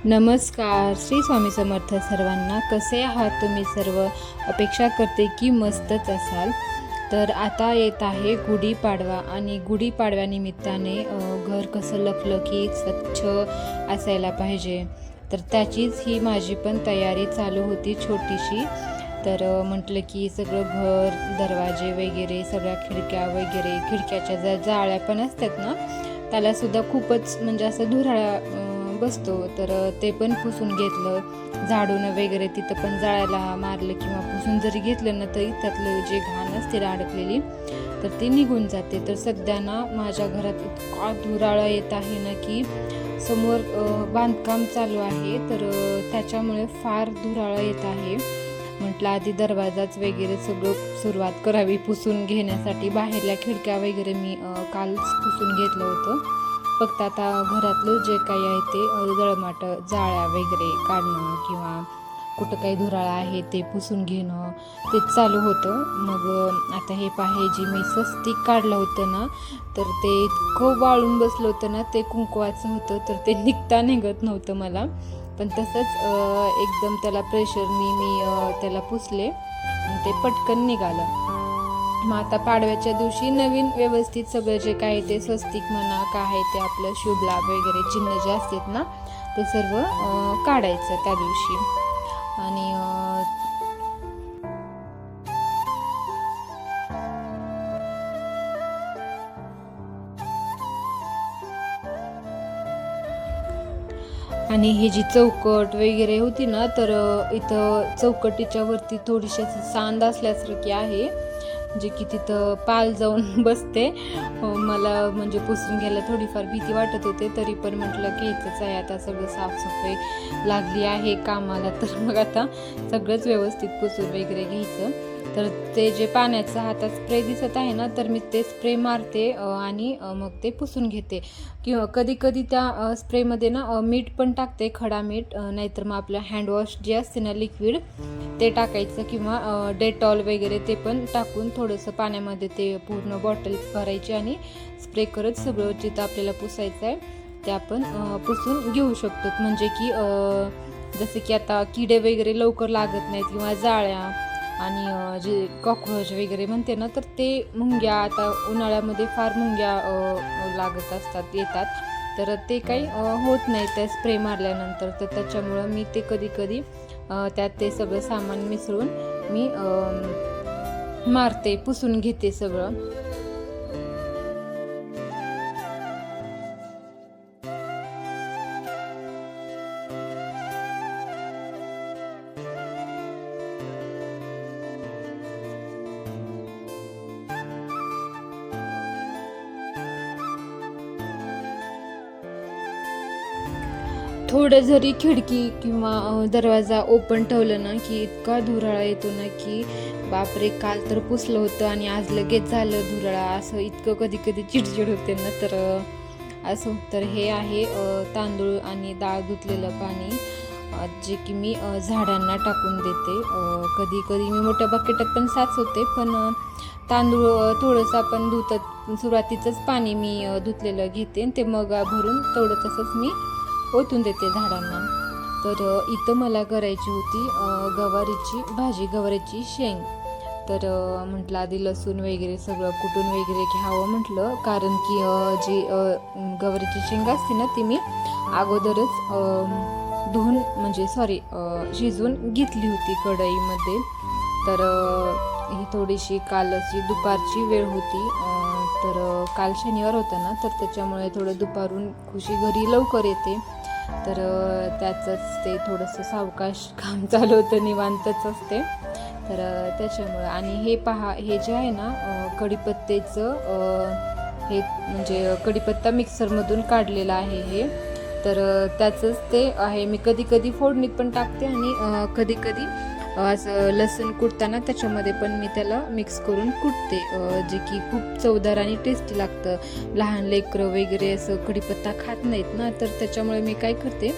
नमस्कार. श्री स्वामी समर्थ सर्वांना. कसे आहात तुम्ही सर्व? अपेक्षा करते की मस्तच असाल. तर आता येत आहे गुढीपाडवा आणि गुढीपाडव्यानिमित्ताने घर कसं लखलखीत स्वच्छ असायला पाहिजे, तर त्याचीच ही माझी पण तयारी चालू होती छोटीशी. तर म्हटलं की सगळं घर, दरवाजे वगैरे, सगळ्या खिडक्या वगैरे, खिडक्याच्या ज्या जाळ्या पण असतात ना, त्यालासुद्धा खूपच म्हणजे असं धुराळा बसतो. तर ते पण पुसून घेतलं, झाडून वगैरे तिथं पण जाळ्याला मारलं किंवा पुसून जरी घेतलं ना तरी त्यातलं जे घाण असते अडकलेली तर ती निघून जाते. तर सध्या ना माझ्या घरात इतका धुराळा येत आहे ना की समोर बांधकाम चालू आहे, तर त्याच्यामुळे फार धुराळा येत आहे. म्हटलं आधी दरवाजाच वगैरे सगळं सुरुवात करावी पुसून घेण्यासाठी. बाहेरल्या खिडक्या वगैरे मी कालच पुसून घेतलं होतं. फक्त आता घरातलं जे काही आहे ते जळमाट जाळ्या वगैरे काढणं किंवा कुठं काही धुराळा आहे ते पुसून घेणं तेच चालू होतं. मग आता हे पाहे जी मी स्वस्तिक काढलं होतं ना, तर ते इतकं वाळून बसलं होतं ना, ते कुंकवाचं होतं, तर ते निघत नव्हतं मला. पण तसंच एकदम त्याला प्रेशरनी मी त्याला पुसले आणि ते पटकन निघालं. मग आता पाडव्याच्या दिवशी नवीन व्यवस्थित सगळं जे काय ते स्वस्तिक म्हणा काय आहे ते आपलं शुभ लाभ वगैरे चिन्ह जे असतात ना ते सर्व काढायचं त्या दिवशी. आणि आणि ही जी चौकट वगैरे होती ना, तर इथं चौकटीच्या वरती थोडीशी सांद असल्यासारखी आहे, जे की तिथं पाल जाऊन बसते. मला म्हणजे पुसून घ्यायला थोडीफार भीती वाटत होते, तरी पण म्हटलं घ्यायचंच आहे. आता सगळं साफसफाई लागली आहे कामाला, तर मग आता सगळंच व्यवस्थित पुसून वगैरे घ्यायचं. तर ते जे पाण्याचा हातात स्प्रे दिसत आहे ना, तर मी ते स्प्रे मारते आणि मग ते पुसून घेते. किंवा कधी कधी त्या स्प्रेमध्ये ना मीठ पण टाकते, खडा मीठ, नाहीतर मग आपलं हँडवॉश जे असते ना लिक्विड ते टाकायचं, किंवा डेटॉल वगैरे ते पण टाकून थोडंसं पाण्यामध्ये ते पूर्ण बॉटल भरायची आणि स्प्रे करत सगळं जिथं आपल्याला पुसायचं आहे ते आपण पुसून घेऊ शकतो. म्हणजे की जसं की आता किडे वगैरे लवकर लागत नाहीत किंवा जाळ्या आणि जे कॉक्रोच वगैरे म्हणते ना, तर ते मुंग्या, आता उन्हाळ्यामध्ये फार मुंग्या लागत असतात, येतात, तर ते काही होत नाही त्या स्प्रे मारल्यानंतर. तर त्याच्यामुळं मी ते कधी कधी त्यात ते सगळं सामान मिसळून मी मारते, पुसून घेते सगळं. थोडं जरी खिडकी किंवा दरवाजा ओपन ठेवलं ना की इतका धुराळा येतो ना की बापरे, काल तर पुसलं होतं आणि आज लगेच झालं धुराळा, असं इतकं कधी कधी चिडचिड होते ना. तर असं. तर हे आहे तांदूळ आणि डाळ धुतलेलं पाणी, जे की मी झाडांना टाकून देते. कधी कधी मी मोठ्या बकेटात पण साचवते, पण तांदूळ थोडंसं आपण धुतात सुरुवातीचंच पाणी मी धुतलेलं घेते आणि ते मग भरून तेवढं तसंच मी ओतून देते झाडांना. तर इथं मला करायची होती गवारीची भाजी, गवारीची शेंग. तर म्हटलं आधी लसूण वगैरे सगळं कुटून वगैरे घ्यावं म्हटलं, कारण की जी गवारीची शेंग असते ना ती मी अगोदरच धुवून म्हणजे शिजवून घेतली होती कढईमध्ये. तर ही थोडीशी कालची दुपारची वेळ होती, तर काल शनिवार होता ना, तर त्याच्यामुळे थोडं दुपारून खुशी घरी लवकर येते, तर त्याचंच ते थोडंसं सावकाश काम चालू होतं, निवांतच असते, तर त्याच्यामुळं. आणि हे पहा, हे जे आहे ना कढीपत्त्याचं हे म्हणजे कढीपत्ता मिक्सरमधून काढलेला आहे हे, तर त्याचंच ते आहे. मी कधी कधी फोडणीत पण टाकते आणि कधी कधी असं लसूण कुटताना त्याच्यामध्ये पण मी त्याला मिक्स करून कुटते, जे की खूप चवदार आणि टेस्टी लागतं. लहान लेकरं वगैरे असं कढीपत्ता खात नाहीत ना, तर त्याच्यामुळे मी काय करते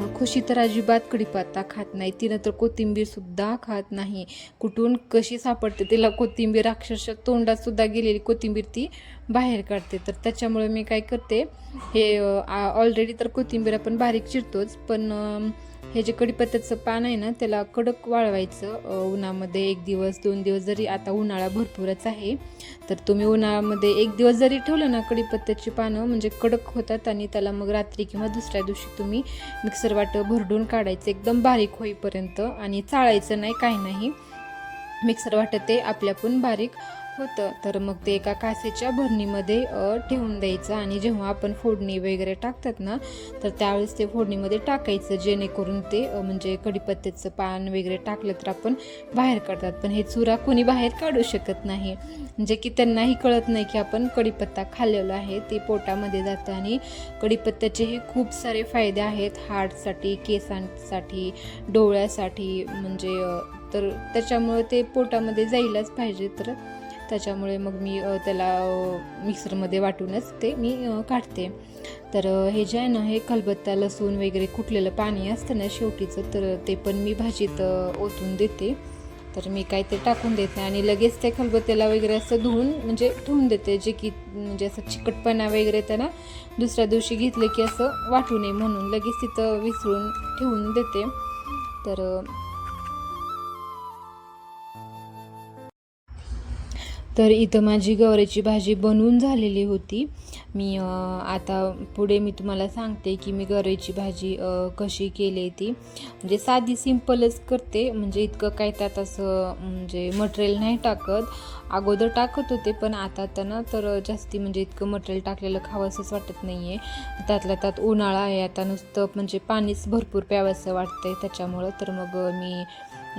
खुशी तर अजिबात कढीपत्ता खात नाही, तिनं तर कोथिंबीरसुद्धा खात नाही. कुठून कशी सापडते तिला कोथिंबीर, अक्षरशः तोंडातसुद्धा गेलेली कोथिंबीर ती बाहेर काढते. तर त्याच्यामुळे मी काय करते, हे ऑलरेडी तर कोथिंबीर आपण बारीक चिरतोच, पण हे जे कढीपत्त्याचं पान आहे ना त्याला कडक वाळवायचं उन्हामध्ये 1 दिवस 2 दिवस, जरी आता उन्हाळा भरपूरच आहे तर तुम्ही उन्हाळ्यामध्ये 1 दिवस जरी ठेवलं ना कढीपत्त्याची पानं म्हणजे कडक होतात, आणि त्याला मग रात्री किंवा दुसऱ्या दिवशी तुम्ही मिक्सर वाटं भरडून काढायचं एकदम बारीक होईपर्यंत, आणि चाळायचं नाही काही नाही, मिक्सर वाटं ते आपल्यापण बारीक होतं. तर मग ते एका काचेच्या भरणीमध्ये ठेवून द्यायचं, आणि जेव्हा आपण फोडणी वगैरे टाकतात ना तर त्यावेळेस ते फोडणीमध्ये टाकायचं, जेणेकरून ते म्हणजे कढीपत्त्याचं पान वगैरे टाकलं तर आपण बाहेर काढतात, पण हे चुरा कोणी बाहेर काढू शकत नाही, म्हणजे की त्यांनाही कळत नाही की आपण कढीपत्ता खाल्लेला आहे, ते पोटामध्ये जातं. आणि कढीपत्त्याचे हे खूप सारे फायदे आहेत, हार्टसाठी, केसांसाठी, डोळ्यासाठी, म्हणजे तर त्याच्यामुळे ते पोटामध्ये जायलाच पाहिजे. तर त्याच्यामुळे मग मी त्याला मिक्सरमध्ये वाटूनच ते मी काढते. तर हे जे आहे ना हे खलबत्ता, लसूण वगैरे कुटलेलं पाणी असतं ना शेवटीचं, तर ते पण मी भाजीत ओतून देते. तर मी काय ते टाकून देत नाही, आणि लगेच ते खलबत्त्याला वगैरे असं धुवून म्हणजे ठेवून देते, जे की म्हणजे असं चिकटपणा वगैरे त्यांना दुसऱ्या दिवशी घेतले की असं वाटू नये म्हणून लगेच तिथं विसळून ठेवून देते. तर इथं माझी गवारीची भाजी बनवून झालेली होती. मी आता पुढे मी तुम्हाला सांगते की मी गवारीची भाजी कशी केली ती, म्हणजे साधी सिंपलच करते, म्हणजे इतकं काय त्यात असं म्हणजे मटेरियल नाही टाकत. अगोदर टाकत होते पण आता ना तर जास्ती म्हणजे इतकं मटेरियल टाकलेलं खावंसंच वाटत नाही आहे. त्यातल्या त्यात उन्हाळा आहे, आता नुसतं म्हणजे पाणीच भरपूर प्यावंसं वाटतंय त्याच्यामुळं. तर मग मी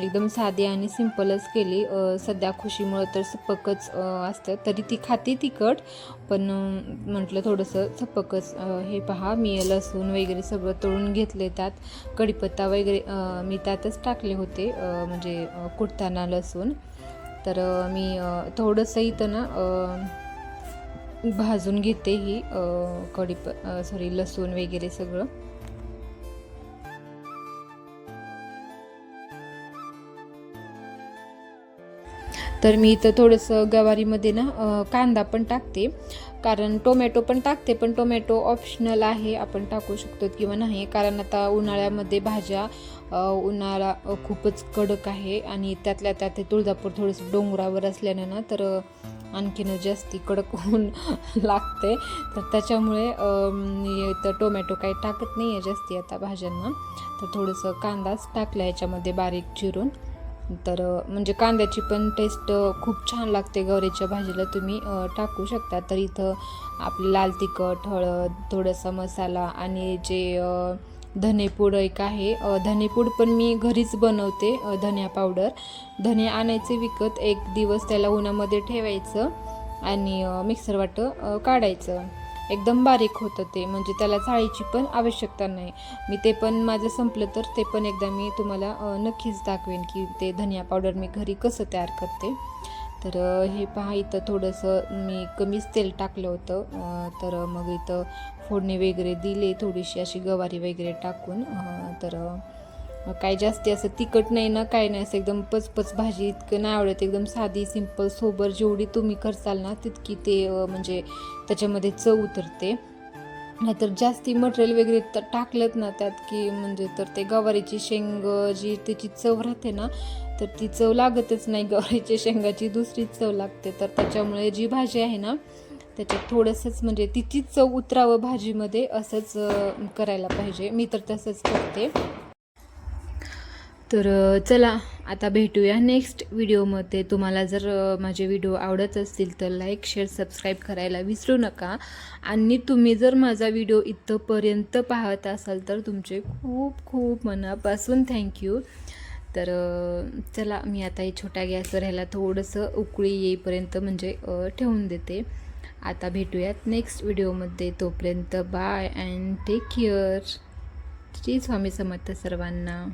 एकदम साधी आणि सिंपलच केली. सध्या खुशीमुळं तर सपकच असतं, तरी ती खाते तिखट, पण म्हटलं थोडंसं सपकच. हे पहा मी लसूण वगैरे सगळं तळून घेतले, त्यात कढीपत्ता वगैरे मी त्यातच टाकले होते, म्हणजे कुटताना लसूण. तर मी थोडंसं इथं ना भाजून घेते ही लसूण वगैरे सगळं. तर मी इथं थोडंसं गवारीमध्ये ना कांदा पण टाकते, कारण टोमॅटो पण टाकते, पण टोमॅटो ऑप्शनल आहे, आपण टाकू शकतो किंवा नाही, कारण आता उन्हाळ्यामध्ये भाज्या उन्हाळा खूपच कडक आहे, आणि त्यातल्या त्यात तुळजापूर थोडंसं डोंगरावर असल्यानं ना तर आणखीन जास्ती कडक ऊन लागते. तर त्याच्यामुळे मी तर टोमॅटो काही टाकत नाही आहे जास्ती आता भाज्यांना. तर थोडंसं कांदाच टाकला याच्यामध्ये बारीक चिरून. तर म्हणजे कांद्याची पण टेस्ट खूप छान लागते गवारीच्या भाजीला, तुम्ही टाकू शकता. तर इथं आपली लाल तिखट, हळद, थोडासा मसाला, आणि जे धनेपूड एक आहे, धनेपूड पण मी घरीच बनवते, धनिया पावडर. धने आणायचे विकत, 1 दिवस त्याला उन्हामध्ये ठेवायचं आणि मिक्सर वाटं काढायचं, एकदम बारीक होतं ते, म्हणजे त्याला चाळीची पण आवश्यकता नाही. मी ते पण माझं संपलं तर ते पण एकदा मी तुम्हाला नक्कीच दाखवेन की ते धनिया पावडर मी घरी कसं तयार करते. तर हे पहा इथं थोडंसं मी कमीच तेल टाकलं होतं. तर मग इथं फोडणी वगैरे दिली थोडीशी अशी गवारी वगैरे टाकून. तर काय जास्ती असं तिखट नाही ना, काय नाही, असं एकदम पचपच भाजी इतकं नाही आवडत, एकदम साधी सिंपल सोबर जेवढी तुम्ही करसाल ना तितकी ते म्हणजे त्याच्यामध्ये चव उतरते. नाहीतर जास्ती मटेरियल वगैरे तर टाकलं ना त्यात की म्हणजे तर ते गवारीची शेंग जी त्याची चव राहते ना तर ती चव लागतच नाही, गवारीच्या शेंगाची दुसरीच चव लागते. तर त्याच्यामुळे जी भाजी आहे ना त्याच्यात थोडंसंच म्हणजे तिचीच चव उतरावं भाजीमध्ये असंच करायला पाहिजे. मी तर तसंच करते. तर चला आता भेटूया नेक्स्ट व्हिडिओमध्ये. तुम्हाला जर माझे व्हिडिओ आवडत असतील तर लाईक, शेअर, सबस्क्राईब करायला विसरू नका. आणि तुम्ही जर माझा व्हिडिओ इथंपर्यंत पाहत असाल तर तुमचे खूप खूप मनापासून थँक्यू. तर चला मी आता हे छोट्या गॅसवर ह्याला थोडंसं उकळी येईपर्यंत म्हणजे ठेवून देते. आता भेटूयात नेक्स्ट व्हिडिओमध्ये. तोपर्यंत bye and take care. Shri Swami Samarth सर्वांना.